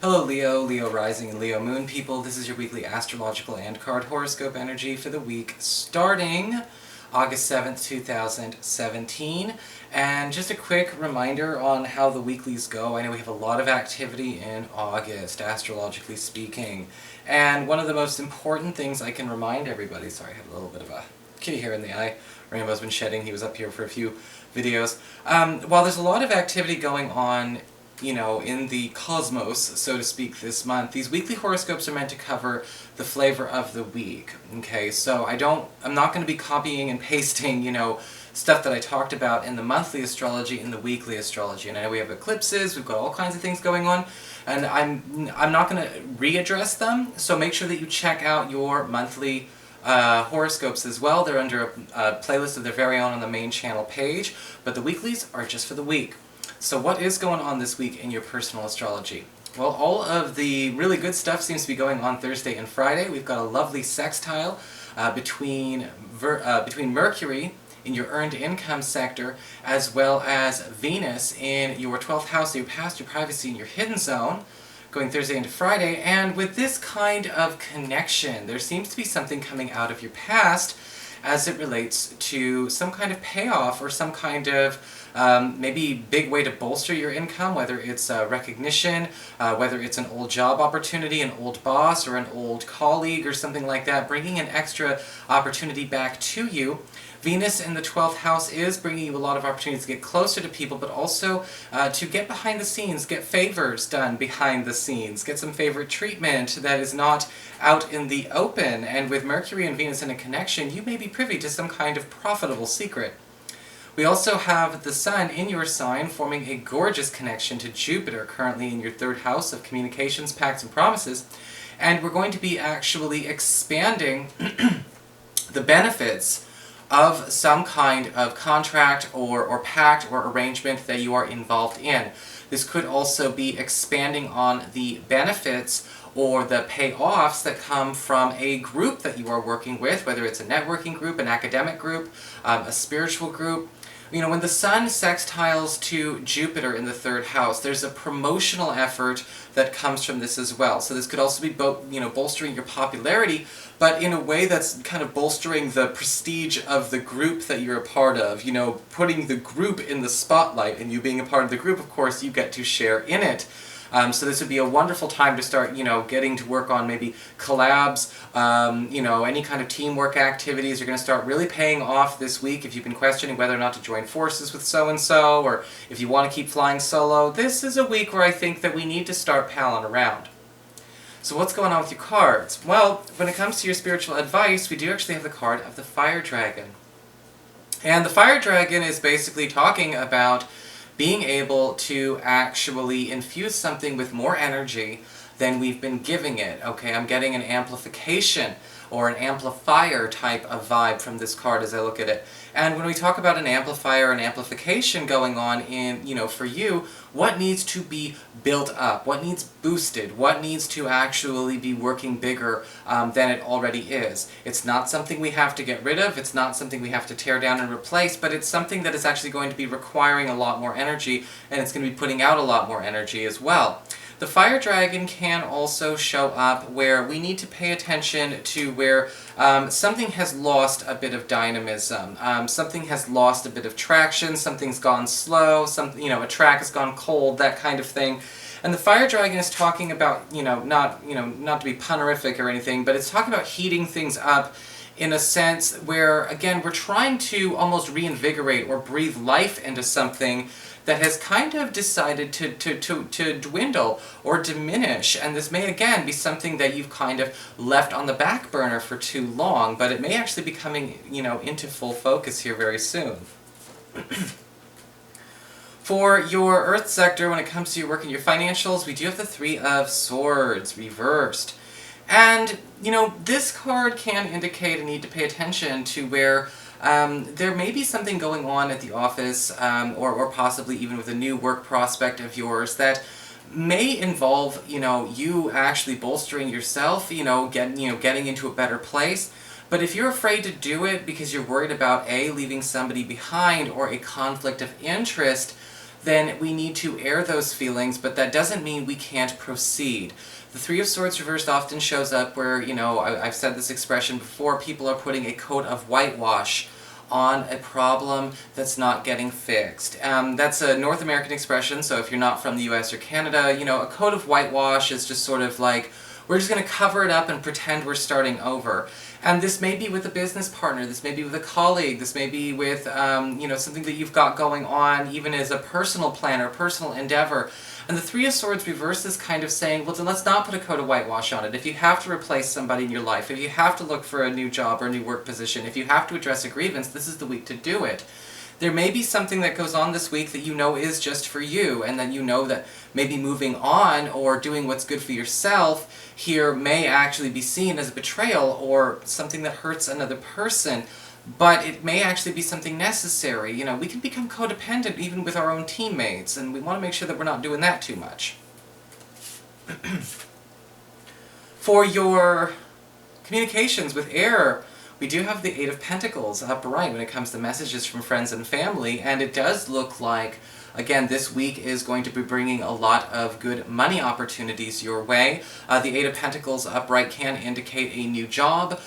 Hello Leo, Leo Rising, and Leo Moon people. This is your weekly astrological and card horoscope energy for the week starting August 7th, 2017. And just a quick reminder on how the weeklies go. I know we have a lot of activity in August, astrologically speaking. And one of the most important things I can remind everybody, sorry I had a little bit of a kitty hair in the eye, Rainbow's been shedding, he was up here for a few videos. While there's a lot of activity going on in the cosmos, so to speak, this month, these weekly horoscopes are meant to cover the flavor of the week, okay? So I'm not going to be copying and pasting, stuff that I talked about in the monthly astrology in the weekly astrology. And I know we have eclipses, we've got all kinds of things going on, and I'm not going to readdress them, so make sure that you check out your monthly horoscopes as well. They're under a playlist of their very own on the main channel page, but the weeklies are just for the week. So what is going on this week in your personal astrology? Well, all of the really good stuff seems to be going on Thursday and Friday. We've got a lovely sextile between Mercury in your earned income sector, as well as Venus in your 12th house, so your past, your privacy, and your hidden zone, going Thursday into Friday. And with this kind of connection, there seems to be something coming out of your past as it relates to some kind of payoff or some kind of maybe big way to bolster your income, whether it's recognition, whether it's an old job opportunity, an old boss, or an old colleague or something like that, bringing an extra opportunity back to you. Venus in the 12th house is bringing you a lot of opportunities to get closer to people, but also to get behind the scenes, get favors done behind the scenes, get some favorite treatment that is not out in the open. And with Mercury and Venus in a connection, you may be privy to some kind of profitable secret. We also have the Sun in your sign forming a gorgeous connection to Jupiter, currently in your 3rd house of communications, pacts, and promises. And we're going to be actually expanding the benefits of some kind of contract or pact or arrangement that you are involved in. This could also be expanding on the benefits or the payoffs that come from a group that you are working with, whether it's a networking group, an academic group, a spiritual group. When the Sun sextiles to Jupiter in the 3rd house, there's a promotional effort that comes from this as well. So this could also be bolstering your popularity, but in a way that's kind of bolstering the prestige of the group that you're a part of, putting the group in the spotlight, and you being a part of the group, of course, you get to share in it. So this would be a wonderful time to start, getting to work on maybe collabs, any kind of teamwork activities are going to start really paying off this week. If you've been questioning whether or not to join forces with so-and-so, or if you want to keep flying solo, this is a week where I think that we need to start palling around. So what's going on with your cards? Well, when it comes to your spiritual advice, we do actually have the card of the Fire Dragon. And the Fire Dragon is basically talking about being able to actually infuse something with more energy than we've been giving it. Okay, I'm getting an amplification or an amplifier type of vibe from this card as I look at it. And when we talk about an amplifier and amplification going on in, for you, what needs to be built up? What needs boosted? What needs to actually be working bigger than it already is? It's not something we have to get rid of, it's not something we have to tear down and replace, but it's something that is actually going to be requiring a lot more energy, and it's going to be putting out a lot more energy as well. The Fire Dragon can also show up where we need to pay attention to where something has lost a bit of dynamism, something has lost a bit of traction, something's gone slow, a track has gone cold, that kind of thing. And the Fire Dragon is talking about, not to be punerific or anything, but it's talking about heating things up in a sense where, again, we're trying to almost reinvigorate or breathe life into something that has kind of decided to dwindle or diminish. And this may, again, be something that you've kind of left on the back burner for too long, but it may actually be coming, into full focus here very soon. For your Earth sector, when it comes to your work and your financials, we do have the 3 of Swords reversed. And, this card can indicate a need to pay attention to where there may be something going on at the office, or possibly even with a new work prospect of yours that may involve, you actually bolstering yourself, getting into a better place. But if you're afraid to do it because you're worried about A, leaving somebody behind, or a conflict of interest, then we need to air those feelings, but that doesn't mean we can't proceed. The Three of Swords reversed often shows up where, I've said this expression before, people are putting a coat of whitewash on a problem that's not getting fixed. That's a North American expression, so if you're not from the US or Canada, a coat of whitewash is just sort of like, we're just going to cover it up and pretend we're starting over. And this may be with a business partner, this may be with a colleague, this may be with, something that you've got going on, even as a personal plan or personal endeavor. And the Three of Swords reverse is kind of saying, well, then let's not put a coat of whitewash on it. If you have to replace somebody in your life, if you have to look for a new job or a new work position, if you have to address a grievance, this is the week to do it. There may be something that goes on this week that you know is just for you, and then you know that maybe moving on or doing what's good for yourself here may actually be seen as a betrayal or something that hurts another person. But it may actually be something necessary. We can become codependent even with our own teammates, and we want to make sure that we're not doing that too much. For your communications with air, we do have the Eight of Pentacles upright when it comes to messages from friends and family, and it does look like, again, this week is going to be bringing a lot of good money opportunities your way. The Eight of Pentacles upright can indicate a new job,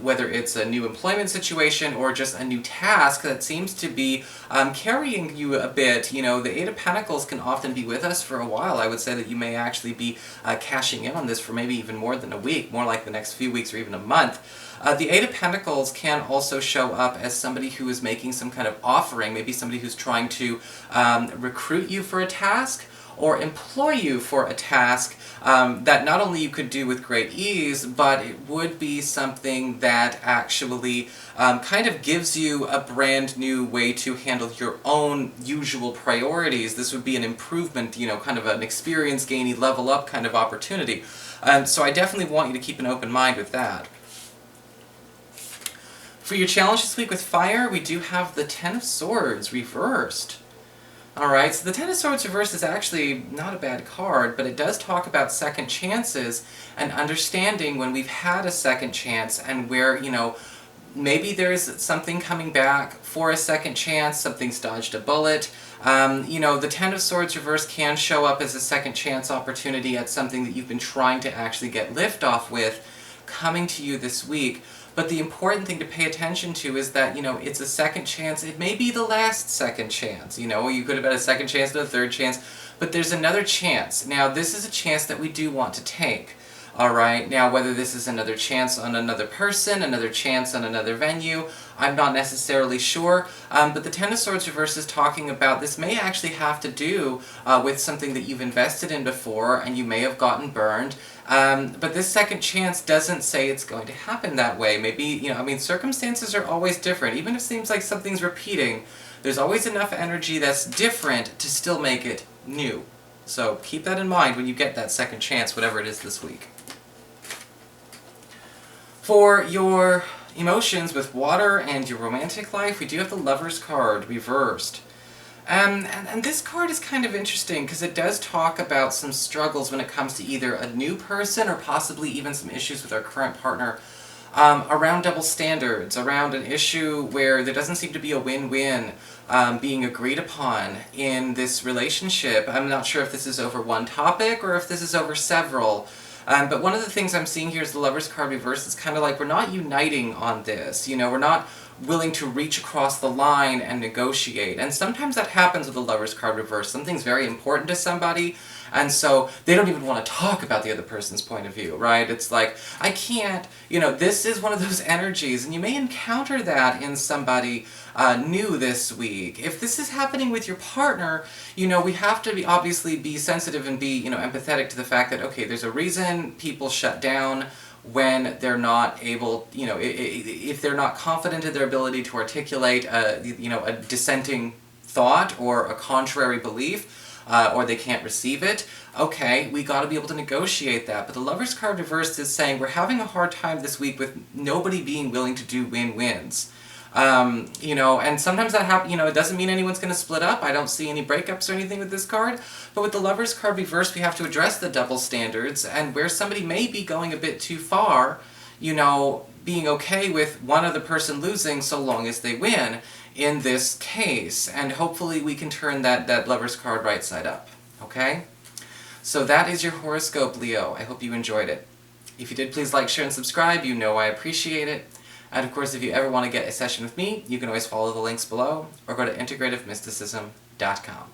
whether it's a new employment situation or just a new task that seems to be carrying you a bit. The Eight of Pentacles can often be with us for a while. I would say that you may actually be cashing in on this for maybe even more than a week, more like the next few weeks or even a month. The Eight of Pentacles can also show up as somebody who is making some kind of offering, maybe somebody who's trying to recruit you for a task or employ you for a task that not only you could do with great ease, but it would be something that actually kind of gives you a brand new way to handle your own usual priorities. This would be an improvement, kind of an experience gainy, level up kind of opportunity. So I definitely want you to keep an open mind with that. For your challenge this week with fire, we do have the Ten of Swords reversed. Alright, so the Ten of Swords reversed is actually not a bad card, but it does talk about second chances and understanding when we've had a second chance and where, maybe there's something coming back for a second chance, something's dodged a bullet. The Ten of Swords reverse can show up as a second chance opportunity at something that you've been trying to actually get liftoff with coming to you this week. But the important thing to pay attention to is that, it's a second chance. It may be the last second chance. You could have had a second chance and a third chance, but there's another chance. Now, this is a chance that we do want to take. Alright, now whether this is another chance on another person, another chance on another venue, I'm not necessarily sure, but the Ten of Swords reverse is talking about this may actually have to do with something that you've invested in before and you may have gotten burned, but this second chance doesn't say it's going to happen that way. Maybe, circumstances are always different. Even if it seems like something's repeating, there's always enough energy that's different to still make it new. So keep that in mind when you get that second chance, whatever it is this week. For your emotions with water and your romantic life, we do have the Lover's card reversed. And this card is kind of interesting because it does talk about some struggles when it comes to either a new person or possibly even some issues with our current partner around double standards, around an issue where there doesn't seem to be a win-win being agreed upon in this relationship. I'm not sure if this is over one topic or if this is over several. But one of the things I'm seeing here is the Lover's card reverse is kind of like we're not uniting on this. We're not willing to reach across the line and negotiate. And sometimes that happens with the Lover's card reverse. Something's very important to somebody, and so they don't even want to talk about the other person's point of view, right? It's like, I can't, this is one of those energies, and you may encounter that in somebody new this week. If this is happening with your partner, we have to obviously be sensitive and be, empathetic to the fact that, okay, there's a reason people shut down when they're not able, if they're not confident in their ability to articulate, a dissenting thought or a contrary belief, or they can't receive it, okay, we got to be able to negotiate that. But the Lover's card reversed is saying we're having a hard time this week with nobody being willing to do win-wins. And sometimes that happens, it doesn't mean anyone's going to split up. I don't see any breakups or anything with this card. But with the Lover's card reversed, we have to address the double standards, and where somebody may be going a bit too far, you know, being okay with one other person losing so long as they win in this case. And hopefully we can turn that Lover's card right side up, okay? So that is your horoscope, Leo. I hope you enjoyed it. If you did, please like, share, and subscribe. You know I appreciate it. And of course, if you ever want to get a session with me, you can always follow the links below or go to integrativemysticism.com.